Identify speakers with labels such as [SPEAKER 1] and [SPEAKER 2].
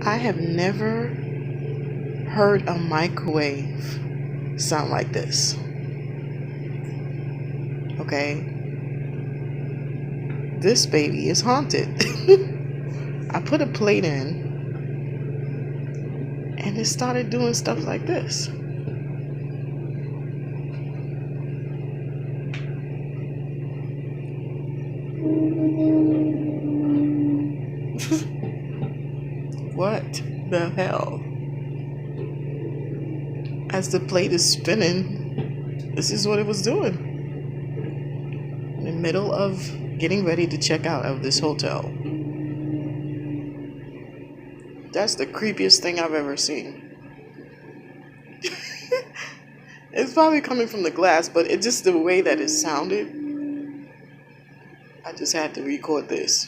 [SPEAKER 1] I have never heard a microwave sound like this. Okay? This baby is haunted. I put a plate in and it started doing stuff like this. What the hell? As the plate is spinning, this is what it was doing. In the middle of getting ready to check out of this hotel. That's the creepiest thing I've ever seen. It's probably coming from the glass, but it's just the way that it sounded. I just had to record this.